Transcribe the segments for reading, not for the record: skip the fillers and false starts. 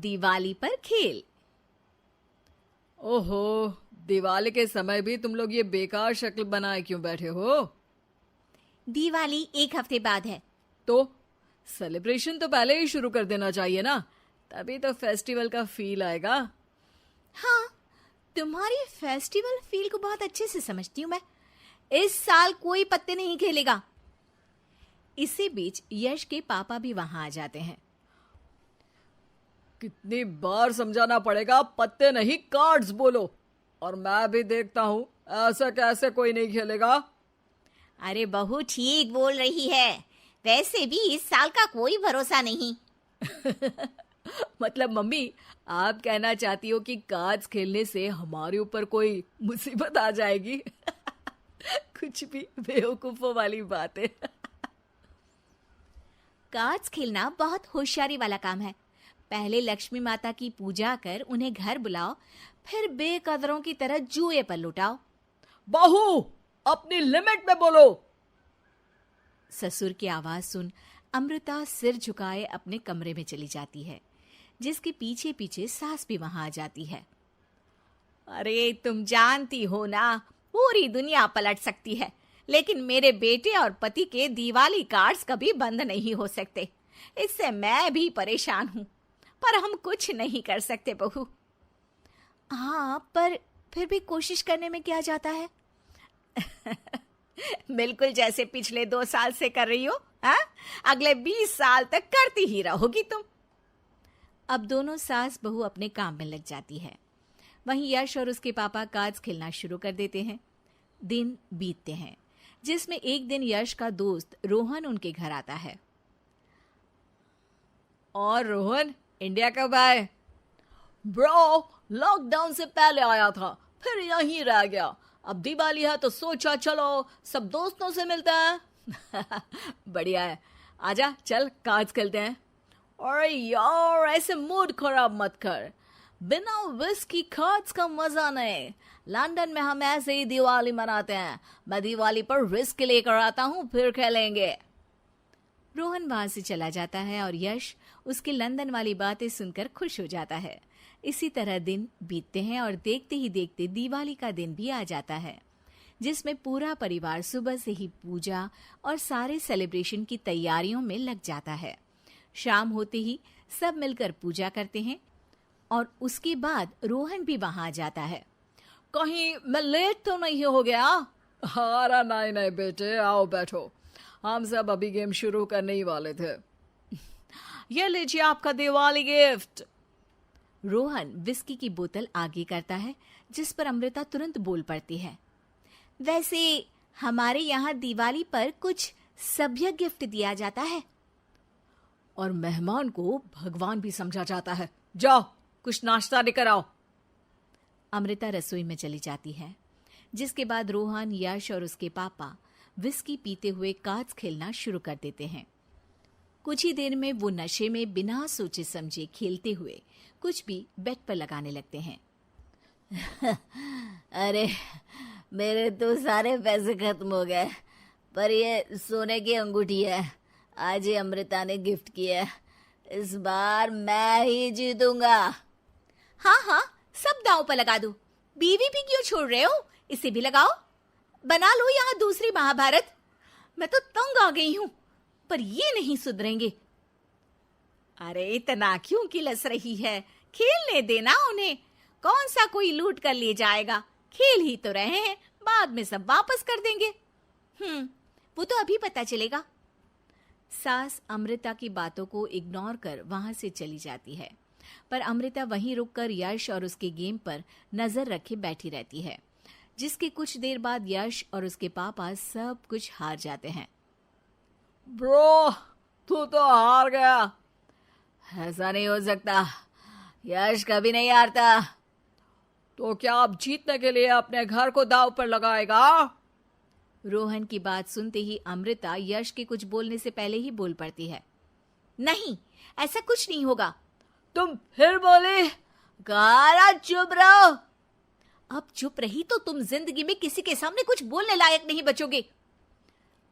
दिवाली पर खेल। ओहो, दिवाली के समय भी तुम लोग ये बेकार शक्ल बनाए क्यों बैठे हो? दिवाली 1 हफ्ते बाद है। तो सेलिब्रेशन तो पहले ही शुरू कर देना चाहिए ना, तभी तो फेस्टिवल का फील आएगा। हाँ, तुम्हारी फेस्टिवल फील को बहुत अच्छे से समझती हूँ मैं। इस साल कोई पत्ते नहीं खेलेगा। इसी बीच यश के पापा भी वहां आ जाते हैं। कितनी बार समझाना पड़ेगा, पत्ते नहीं कार्ड्स बोलो। और मैं भी देखता हूँ, ऐसा कैसे कोई नहीं खेलेगा। अरे बहू ठीक बोल रही है, वैसे भी इस साल का कोई भरोसा नहीं। मतलब मम्मी, आप कहना चाहती हो कि कार्ड्स खेलने से हमारे ऊपर कोई मुसीबत आ जाएगी? कुछ भी बेवकूफों वाली बात है। कार्ड्स खेलना बहुत होशियारी वाला काम है। पहले लक्ष्मी माता की पूजा कर उन्हें घर बुलाओ, फिर बेकदरों की तरह जुए पर लुटाओ। बहू, अपनी लिमिट में बोलो। ससुर की आवाज सुन अमृता सिर झुकाए अपने कमरे में चली जाती है, जिसके पीछे पीछे सास भी वहां आ जाती है। अरे तुम जानती हो ना, पूरी दुनिया पलट सकती है, लेकिन मेरे बेटे और पति के दिवाली कार्ड्स कभी बंद नहीं हो सकते। इससे मैं भी परेशान हूँ, पर हम कुछ नहीं कर सकते बहू। हाँ, पर फिर भी कोशिश करने में क्या जाता है। बिल्कुल जैसे पिछले 2 साल से कर रही हो। हाँ, अगले 20 साल तक करती ही रहोगी तुम। अब दोनों सास बहू अपने काम में लग जाती है। वहीं यश और उसके पापा कार्ड्स खेलना शुरू कर देते हैं। दिन बीतते हैं, जिसमें एक दिन यश का दोस्त रोहन उनके घर आता है। और रोहन, इंडिया कब आए? ब्रो, लॉकडाउन से पहले आया था, फिर यहीं रह गया। अब दिवाली है तो सोचा चलो सब दोस्तों से मिलते हैं। बढ़िया है, आजा चल कार्ड्स खेलते हैं। अरे यार, ऐसे मूड खराब मत कर, बिना विस्की कार्ड्स का मजा नहीं। लंदन में हम ऐसे ही दिवाली मनाते हैं। मैं दिवाली पर विस्की लेकर आता हूँ, फिर खेलेंगे। रोहन वहां से चला जाता है और यश उसकी लंदन वाली बातें सुनकर खुश हो जाता है। इसी तरह दिन बीतते हैं और देखते ही देखते दिवाली का दिन भी आ जाता है, जिसमें पूरा परिवार सुबह से ही पूजा और सारे सेलिब्रेशन की तैयारियों में लग जाता है। शाम होते ही सब मिलकर पूजा करते हैं और उसके बाद रोहन भी वहां आ जाता है। कहीं मैं लेट तो नहीं हो गया? अरे नहीं नहीं बेटे, आओ बैठो, हम सब अभी गेम शुरू करने ही वाले थे। ये लीजिए आपका दिवाली गिफ्ट। रोहन विस्की की बोतल आगे करता है, जिस पर अमृता तुरंत बोल पड़ती है। वैसे हमारे यहाँ दिवाली पर कुछ सभ्य गिफ्ट दिया जाता है। और मेहमान को भगवान भी समझा जाता है। जाओ कुछ नाश्ता लेकर आओ। अमृता रसोई में चली जाती है, जिसके बाद रोहन, यश और उसके पापा विस्की पीते हुए कार्ड्स खेलना शुरू कर देते हैं। कुछ ही देर में वो नशे में बिना सोचे समझे खेलते हुए कुछ भी बेट पर लगाने लगते हैं। अरे मेरे तो सारे पैसे खत्म हो गए, पर ये सोने की अंगूठी है, आज ही अमृता ने गिफ्ट की है। इस बार मैं ही जीतूंगा। हाँ हाँ, सब दांव पर लगा दो। बीवी भी क्यों छोड़ रहे हो? इसे भी लगाओ, बना लो यहाँ दूसरी महाभारत। मैं तो तंग आ गई हूँ, पर ये नहीं सुधरेंगे। अरे इतना क्यों किलस रही है? खेलने देना उन्हें, कौन सा कोई लूट कर ले जाएगा। खेल ही तो रहे हैं, बाद में सब वापस कर देंगे। वो तो अभी पता चलेगा। सास अमृता की बातों को इग्नोर कर वहां से चली जाती है, पर अमृता वहीं रुककर यश और उसके गेम पर नजर रखे बैठी रहती है, जिसके कुछ देर बाद यश और उसके पापा सब कुछ हार जाते हैं। ब्रो, तू तो हार गया। ऐसा नहीं हो सकता, यश कभी नहीं हारता। तो क्या आप जीतने के लिए अपने घर को दांव पर लगाएगा? रोहन की बात सुनते ही अमृता यश के कुछ बोलने से पहले ही बोल पड़ती है। नहीं, ऐसा कुछ नहीं होगा। तुम फिर बोले? कारा चुप रहो। अब चुप रही तो तुम जिंदगी में किसी के सामने कुछ बोलने लायक नहीं बचोगे।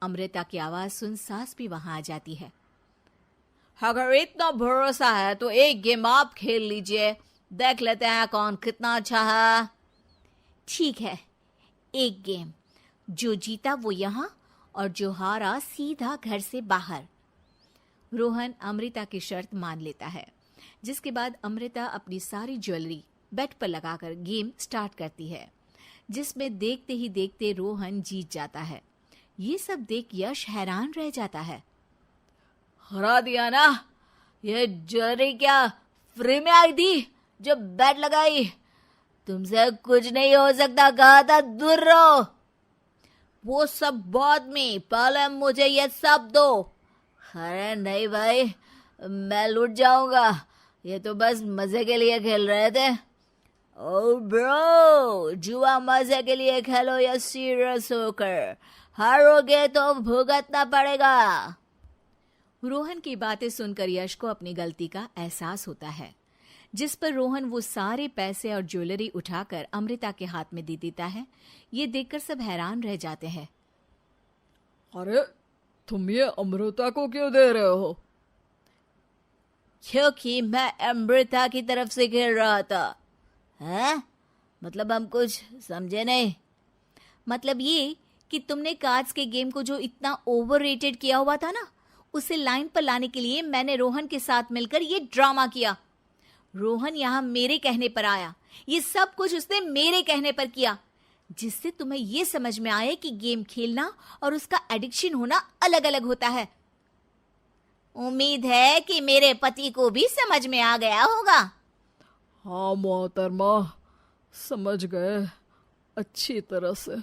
अमृता की आवाज सुन सास भी वहां आ जाती है। अगर इतना भरोसा है तो एक गेम आप खेल लीजिए, देख लेते हैं कौन कितना अच्छा है। ठीक है, एक गेम। जो जीता वो यहाँ और जो हारा सीधा घर से बाहर। रोहन अमृता की शर्त मान लेता है, जिसके बाद अमृता अपनी सारी ज्वेलरी बेड पर लगाकर गेम स्टार्ट करती है, जिसमें देखते ही देखते रोहन जीत जाता है। ये सब देख यश हैरान रह जाता है। हरा दिया ना, ये ज्वेलरी क्या फ्री में आई थी जो बेट लगाई? तुमसे कुछ नहीं हो सकता, कहा था दूर रहो। वो सब बाद में, पहले मुझे ये सब दो। अरे नहीं भाई, मैं लूट जाऊंगा, ये तो बस मजे के लिए खेल रहे थे। ओ ब्रो, जुआ मजे के लिए खेलो या सीरियस होकर? हारोगे तो भुगतना पड़ेगा। रोहन की बातें सुनकर यश को अपनी गलती का एहसास होता है, जिस पर रोहन वो सारे पैसे और ज्वेलरी उठाकर अमृता के हाथ में दे देता है। ये देखकर सब हैरान रह जाते हैं। अरे तुम ये अमृता को क्यों दे रहे हो? क्योंकि मैं अमृता की तरफ से खेल रहा था। हैं? मतलब हम कुछ समझे नहीं। मतलब ये कि तुमने कार्ड्स के गेम को जो इतना ओवररेटेड किया हुआ था ना, उसे लाइन पर लाने के लिए मैंने रोहन के साथ मिलकर ये ड्रामा किया। रोहन यहाँ मेरे कहने पर आया, ये सब कुछ उसने मेरे कहने पर किया, जिससे तुम्हें ये समझ में आए कि गेम खेलना और उसका एडिक्शन होना अलग अलग होता है। उम्मीद है कि मेरे पति को भी समझ में आ गया होगा। हाँ मोहतरमा, समझ गए अच्छी तरह से।